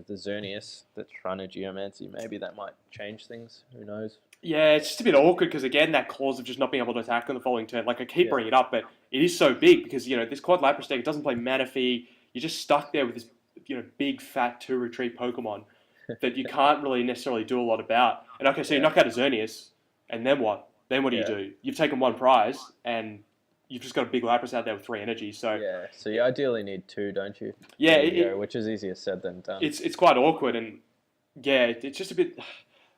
the Xerneas that's trying to Geomancy, maybe that might change things. Who knows? Yeah, it's just a bit awkward because, again, that clause of just not being able to attack on the following turn. Like, I keep bringing it up, but it is so big because, you know, this quad Lapras deck, it doesn't play Mana Fee. You're just stuck there with this, you know, big, fat 2-retreat Pokemon that you can't really necessarily do a lot about. And, okay, so you knock out a Xerneas, and then what? Then what do you do? You've taken 1 prize, and you've just got a big Lapras out there with 3 energy. So yeah, so you ideally need 2, don't you? Yeah, which is easier said than done. It's quite awkward, and yeah, it's just a bit.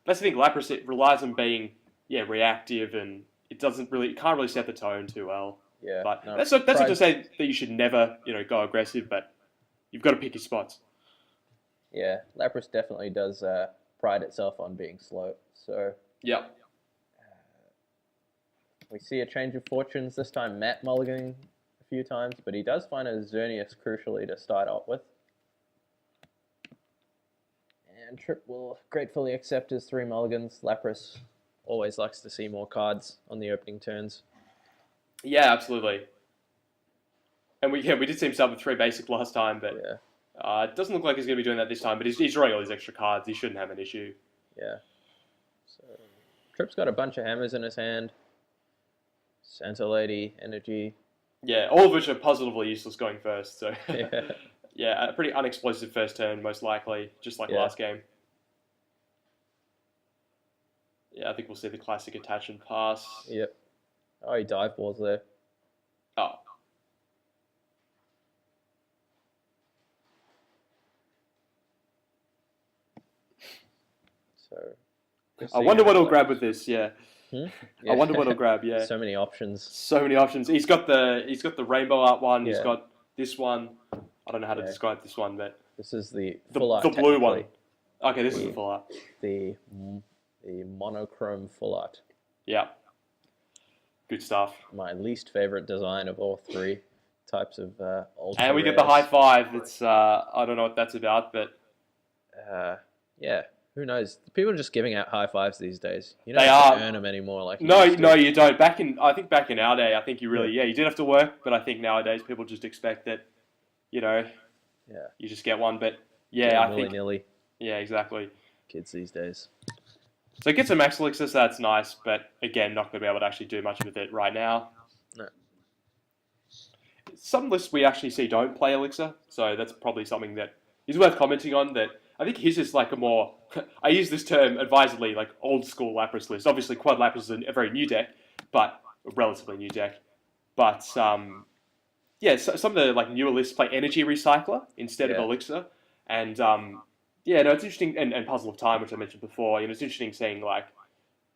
That's the thing. Lapras, it relies on being reactive, and it can't really set the tone too well. Yeah, but that's not to say that you should never go aggressive, but you've got to pick your spots. Yeah, Lapras definitely does pride itself on being slow. So yeah. We see a change of fortunes, this time Matt mulliganing a few times, but he does find a Xerneas crucially to start off with. And Tripp will gratefully accept his 3 mulligans. Lapras always likes to see more cards on the opening turns. Yeah, absolutely. And we did see him start with 3 basic last time, but it doesn't look like he's going to be doing that this time, but he's drawing all these extra cards. He shouldn't have an issue. Yeah. So Tripp's got a bunch of hammers in his hand. Santa Lady, Energy. Yeah, all of which are positively useless going first. So yeah, a pretty unexplosive first turn, most likely, just like last game. Yeah, I think we'll see the classic attach and pass. Yep. Oh, he dive balls there. Oh. So. I wonder what he'll grab with this. Yeah. Yeah. I wonder what he'll grab. Yeah. So many options. So many options. He's got the rainbow art one. He's got this one. I don't know how to describe this one, but this is the full art. The blue one. Okay, this is the full art. The monochrome full art. Yeah. Good stuff. My least favorite design of all 3 types of ultra And we rares. get the high 5. It's I don't know what that's about, but yeah. Who knows? People are just giving out high 5s these days. You don't they have to earn them anymore. Like no, you don't. I think back in our day, I think you really, you did have to work, but I think nowadays people just expect that, you just get one. But I think willy-nilly. Yeah, exactly. Kids these days. So get some Max Elixir, so that's nice, but again, not going to be able to actually do much with it right now. No. Some lists we actually see don't play Elixir, so that's probably something that is worth commenting on. That I think his is like a more, I use this term advisedly, like old school Lapras list. Obviously, Quad Lapras is a very new deck, but a relatively new deck. But some of the like newer lists play Energy Recycler instead of Elixir, and it's interesting. And Puzzle of Time, which I mentioned before, it's interesting seeing like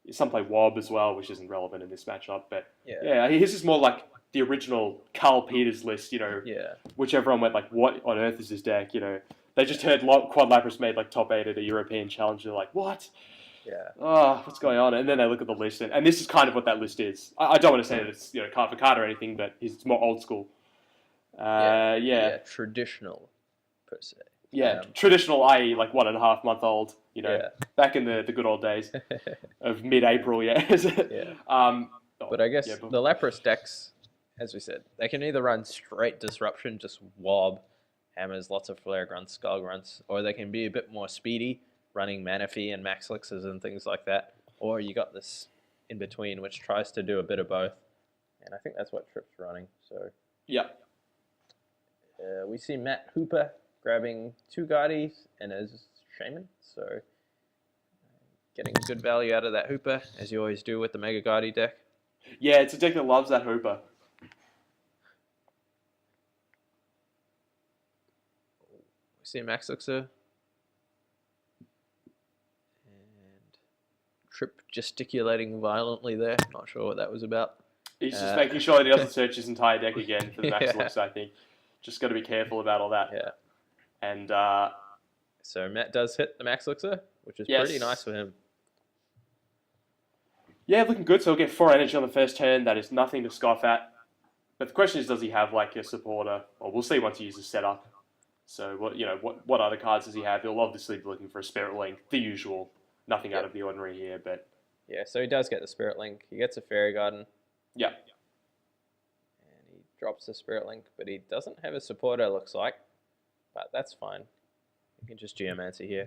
some play Wob as well, which isn't relevant in this matchup. But his is more like the original Carl Peters list, which everyone went like, what on earth is this deck? They just heard Quad Lapras made like top 8 at a European challenge. They're like, what? Yeah. Oh, what's going on? And then they look at the list, and this is kind of what that list is. I don't want to say that it's card for card or anything, but it's more old school. Yeah. Traditional, per se. Yeah, traditional, i.e., like 1.5 month old. Back in the good old days of mid-April. Yeah. But I guess the Lapras decks, as we said, they can either run straight disruption, just wob, hammers, lots of flare grunts, skull grunts, or they can be a bit more speedy, running Manaphy and Max Elixers and things like that. Or you got this in between, which tries to do a bit of both. And I think that's what Tripp's running. So yeah. We see Matt Hooper grabbing 2 Guardies and as Shaman. So getting good value out of that Hooper, as you always do with the Mega Guardi deck. Yeah, it's a deck that loves that Hooper. We see Max Elixir. And Tripp gesticulating violently there. Not sure what that was about. He's just making sure that he doesn't search his entire deck again for the Max Elixir, I think. Just got to be careful about all that. Yeah. And so Matt does hit the Max Elixir, which is pretty nice for him. Yeah, looking good. So he'll get 4 energy on the first turn. That is nothing to scoff at. But the question is, does he have like a supporter? Well, we'll see once he uses setup. So what other cards does he have? He'll obviously be looking for a Spirit Link, the usual. Nothing out of the ordinary here, but yeah. So he does get the Spirit Link. He gets a Fairy Garden. Yeah. And he drops the Spirit Link, but he doesn't have a supporter, looks like. But that's fine. You can just Geomancer here.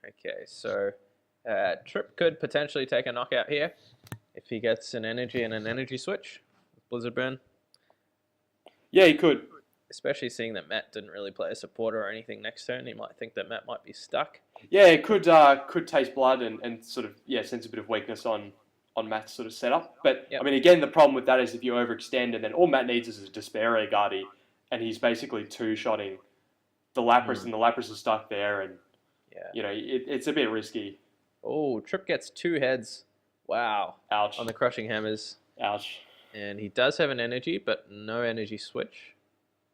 Okay, so Tripp could potentially take a knockout here if he gets an energy and an energy switch with Blizzard Burn. Yeah, he could. Especially seeing that Matt didn't really play a supporter or anything next turn, he might think that Matt might be stuck. Yeah, it could taste blood and sort of sense a bit of weakness on Matt's sort of setup. But I mean, again, the problem with that is if you overextend and then all Matt needs is a Despair Guardi, and he's basically two-shotting the Lapras, and the Lapras are stuck there, and it's a bit risky. Oh, Tripp gets 2 heads. Wow. Ouch. On the Crushing Hammers. Ouch. And he does have an energy, but no energy switch.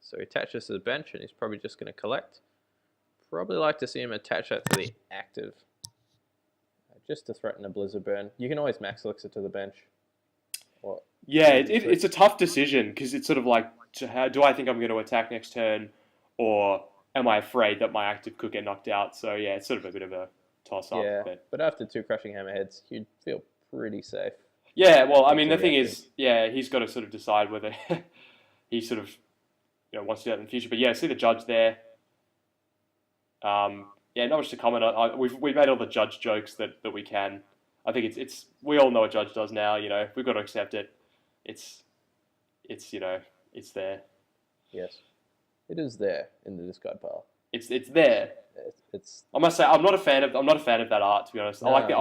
So he attaches to the bench, and he's probably just going to collect. Probably like to see him attach that to the active. Just to threaten a Blizzard Burn. You can always Max Elixir to the bench. It's a tough decision, because it's sort of like, do I think I'm going to attack next turn, or am I afraid that my active could get knocked out? So yeah, it's sort of a bit of a toss-up. Yeah, but after 2 Crushing Hammer heads, you'd feel pretty safe. Yeah, well, I mean, the thing is, he's got to sort of decide whether he sort of wants to do that in the future. But yeah, see the Judge there. Not much to comment on. We've made all the Judge jokes that we can. I think it's we all know what Judge does now. We've got to accept it. It's there. Yes, it is there in the discard pile. It's there. It's. I must say, I'm not a fan of that art, to be honest. No, I like the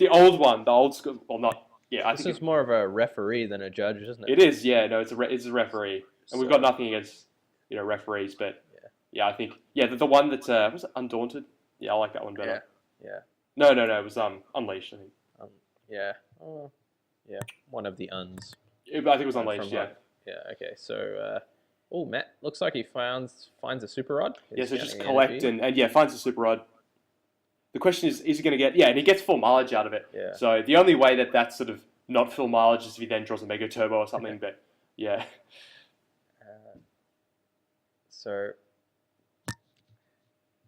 old one, the old school. Well, not. Yeah, this is more of a referee than a judge, isn't it? It is. Yeah, no, it's a referee, and we've got nothing against referees, but I think the one that was it Undaunted. Yeah, I like that one better. Yeah. No, it was Unleashed, I think. One of the uns. I think it was Unleashed. Yeah. Okay. So, Matt looks like he finds a Super Rod. So just collect and finds a Super Rod. The question is he going to get... Yeah, and he gets full mileage out of it. Yeah. So the only way that's sort of not full mileage is if he then draws a Mega Turbo or something, but yeah. So,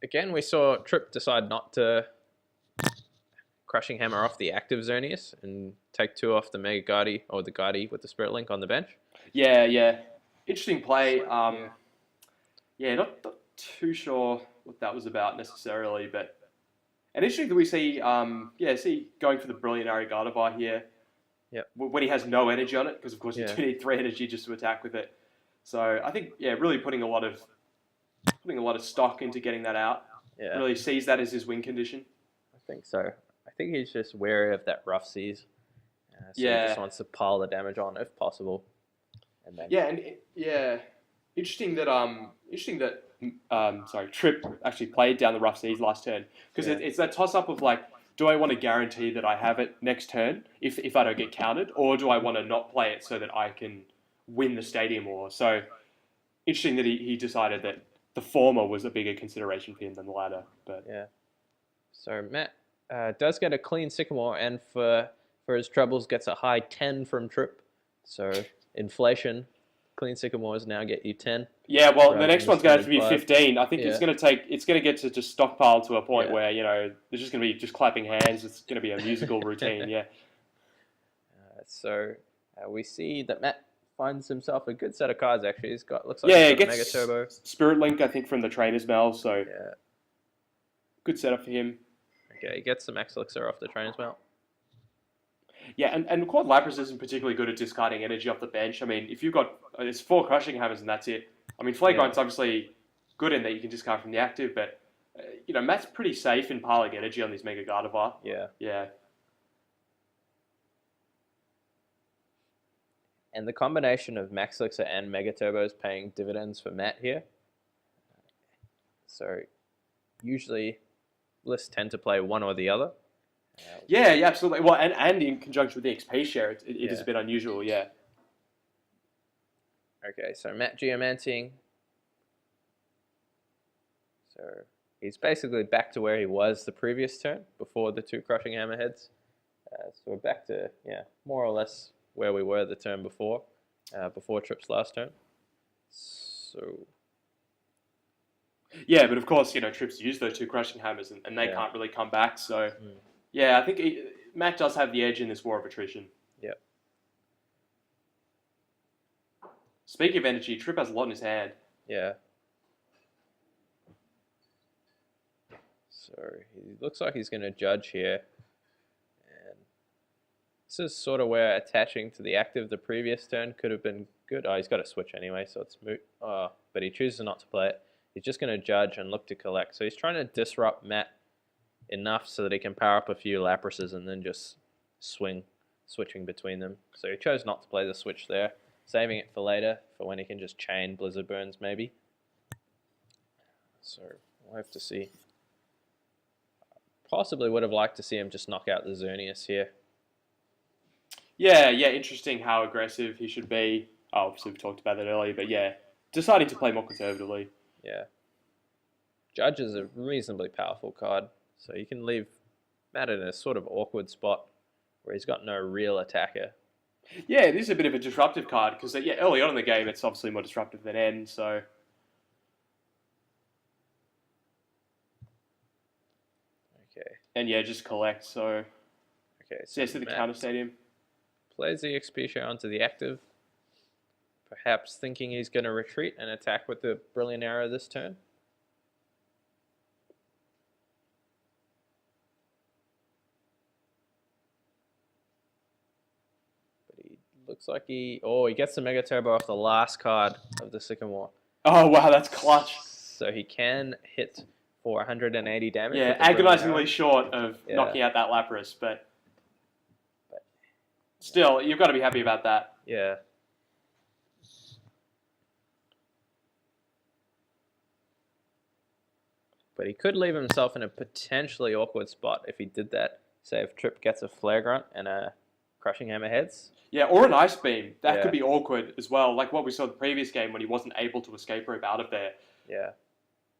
again, we saw Tripp decide not to Crushing Hammer off the active Xerneas and take 2 off the Mega Guardi or the Guardi with the Spirit Link on the bench. Yeah. Interesting play. Not too sure what that was about necessarily, but... And interesting that we see, going for the Brilliant Arrow Gardevoir here. Yep. When he has no energy on it, because of course you do need 3 energy just to attack with it. So I think, really putting a lot of stock into getting that out. Yeah. Really sees that as his win condition. I think so. I think he's just wary of that Rough Seas. He just wants to pile the damage on if possible. And then interesting that Tripp actually played down the Rough Seas last turn, because it's that toss up of like, do I want to guarantee that I have it next turn if I don't get countered, or do I want to not play it so that I can win the Stadium War? So interesting that he decided that the former was a bigger consideration for him than the latter. But yeah. So Matt does get a clean Sycamore, and for his troubles gets a high 10 from Tripp. So inflation, clean Sycamores now get you 10. Yeah, well, the next one's going to have to be 15. I think Yeah. it's going to get to just stockpile to a point Yeah. where, there's just going to be just clapping hands. It's going to be a musical routine, yeah. So we see that Matt finds himself a good set of cards, actually. He's got, looks like Yeah, he's it got a gets Mega Turbo. Spirit Link, I think, from the Trainer's Mail, so Yeah. good setup for him. Okay, he gets some Max Elixir off the Trainer's Mail. Yeah, and Quad Lapras isn't particularly good at discarding energy off the bench. I mean, if you've got, it's 4 Crushing Hammers and that's it. I mean, Flagrant's obviously good in that you can discard from the active, but, Matt's pretty safe in piling energy on this Mega Gardevoir. Yeah. Yeah. And the combination of Max Elixir and Mega Turbo is paying dividends for Matt here. So usually lists tend to play one or the other. Yeah, absolutely. Well, and in conjunction with the XP share, it is a bit unusual, yeah. Okay, so Matt Geomanting. So he's basically back to where he was the previous turn, before the 2 Crushing Hammerheads. So we're back to, more or less where we were the turn before, before Tripp's last turn. So... Yeah, but of course, Tripp's used those 2 Crushing Hammers, and they can't really come back, so... Yeah, I think Matt does have the edge in this war of attrition. Yep. Speaking of energy, Tripp has a lot in his hand. Yeah. So he looks like he's going to judge here. And this is sort of where attaching to the active the previous turn could have been good. Oh, he's got a switch anyway, so it's moot. Oh, but he chooses not to play it. He's just going to judge and look to collect. So he's trying to disrupt Matt enough so that he can power up a few Laprases and then just switching between them. So he chose not to play the switch there, saving it for later, for when he can just chain Blizzard Burns maybe. So we'll have to see. Possibly would have liked to see him just knock out the Xerneas here. Yeah, interesting how aggressive he should be. Oh, obviously we talked about that earlier, but yeah, deciding to play more conservatively. Yeah. Judge is a reasonably powerful card. So you can leave Matt in a sort of awkward spot where he's got no real attacker. Yeah, it is a bit of a disruptive card because early on in the game it's obviously more disruptive than end. So okay, and just collect. So okay, so to the counter stadium. Plays the XP share onto the active, perhaps thinking he's going to retreat and attack with the Brilliant Arrow this turn. Looks like he gets the Mega Turbo off the last card of the Sycamore. Oh, wow, that's clutch. So he can hit for 180 damage. Yeah, agonizingly short of knocking out that Lapras, but still, you've got to be happy about that. Yeah. But he could leave himself in a potentially awkward spot if he did that. Say if Tripp gets a Flare Grunt and a Crushing Hammerheads. Yeah, or an Ice Beam. That could be awkward as well. Like what we saw in the previous game when he wasn't able to escape rope out of there. Yeah.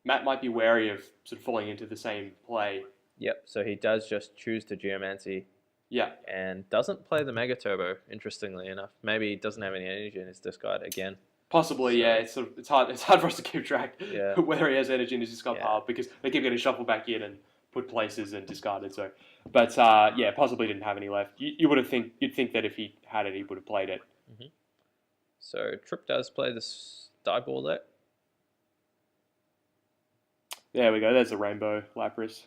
Matt might be wary of sort of falling into the same play. Yep, so he does just choose to Geomancy. Yeah. And doesn't play the Mega Turbo, interestingly enough. Maybe he doesn't have any energy in his discard again. Possibly, yeah. It's hard for us to keep track whether he has energy in his discard pile because they keep getting shuffled back in and put places and discarded. So, but possibly didn't have any left. You'd think that if he had it, he would have played it. Mm-hmm. So Tripp does play this die ball there. There we go. There's the Rainbow Lapras.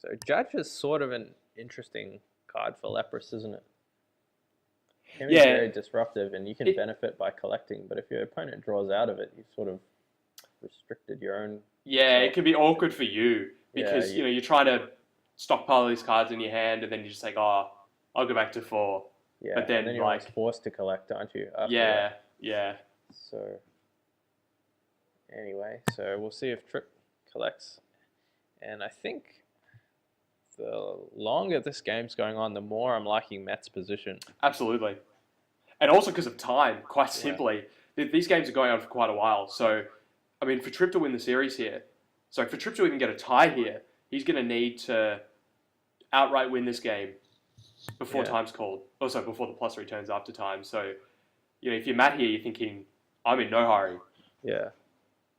So Judge is sort of an interesting card for Lapras, isn't it? It's very disruptive, and you can benefit by collecting. But if your opponent draws out of it, you've sort of restricted your own. Yeah, it can be awkward for you because you're trying to stockpile these cards in your hand, and then you just like, oh, I'll go back to 4. Yeah, but then you're like forced to collect, aren't you? Yeah. So anyway, so we'll see if Tripp collects And I think the longer this game's going on, the more I'm liking Matt's position. Absolutely. And also because of time, quite simply. These games are going on for quite a while. So, I mean, for Tripp to win the series here, so for Tripp to even get a tie here, he's going to need to outright win this game before time's called. Also, before the plus returns after time. So, if you're Matt here, you're thinking, I'm in no hurry. Yeah.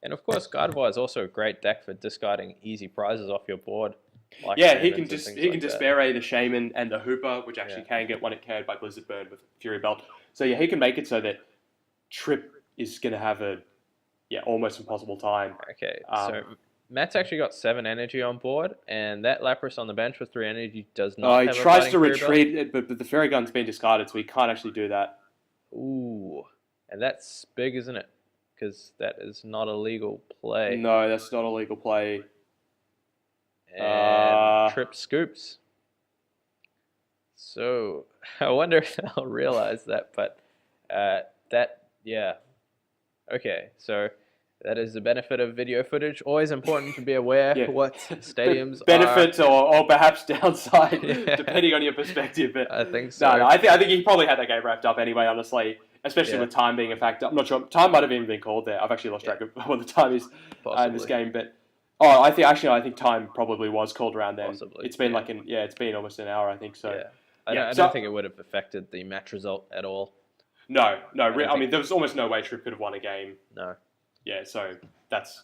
And of course, Gardevoir is also a great deck for discarding easy prizes off your board. Like he can Despair the Shaman and the Hooper, which actually can get one hit KO'd by Blizzard Burn with Fury Belt. So he can make it so that Tripp is going to have a almost impossible time. Okay, so Matt's actually got 7 energy on board, and that Lapras on the bench with 3 energy does not. He tries to retreat, but the Fairy Gun's been discarded, so he can't actually do that. Ooh, and that's big, isn't it? Because that is not a legal play. No, that's not a legal play. And Tripp scoops. So I wonder if they'll realize that, but Okay, so that is the benefit of video footage. Always important to be aware what stadiums benefit or perhaps downside, depending on your perspective. But I think so. No, I think he probably had that game wrapped up anyway, honestly. Especially with time being a factor. I'm not sure. Time might have even been called there. I've actually lost track of what the time is in this game. But I think time probably was called around then. Possibly. It's been it's been almost an hour, I think. So I don't think it would have affected the match result at all. No. I mean, there was almost no way Tripp could have won a game. No. Yeah. So that's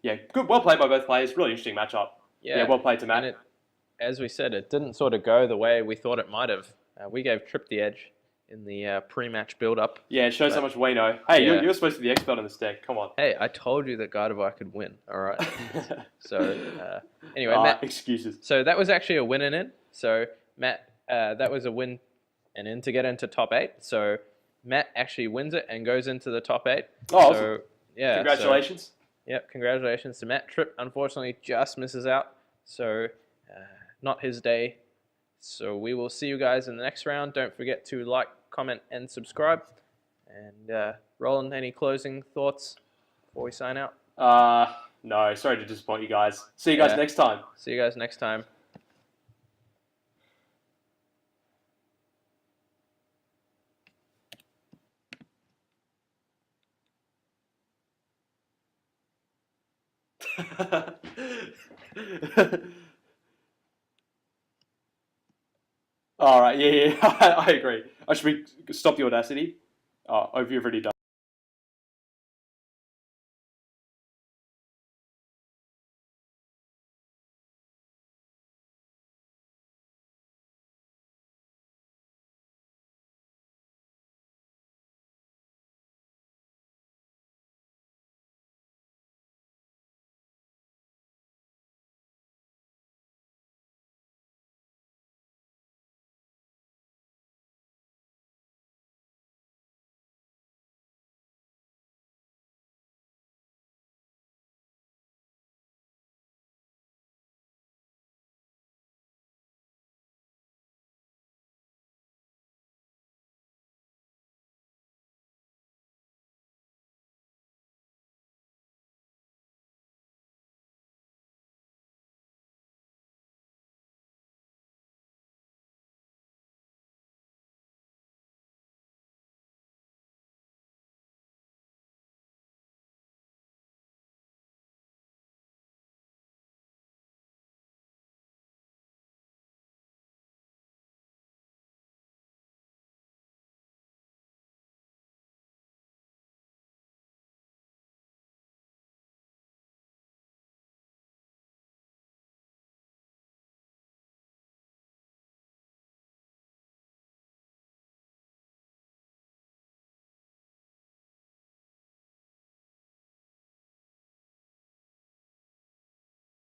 good. Well played by both players. Really interesting matchup. Yeah. Well played to Matt. And as we said, it didn't sort of go the way we thought it might have. We gave Tripp the edge in the pre-match build-up. Yeah, it shows how much we know. Hey, you're supposed to be the expert on this deck. Come on. Hey, I told you that Gardevoir could win. All right. So, anyway, Matt. Excuses. So that was actually a win and in. So, Matt, that was a win and in to get into top 8. So, Matt actually wins it and goes into the top 8. Oh, so, awesome. Yeah. Congratulations. Congratulations to Matt. Tripp, unfortunately, just misses out. So, not his day. So we will see you guys in the next round. Don't forget to like, comment, and subscribe. And Roland, any closing thoughts before we sign out? No, sorry to disappoint you guys. See you guys next time. See you guys next time. All right, I agree. Should we stop the audacity? Oh, you've already done.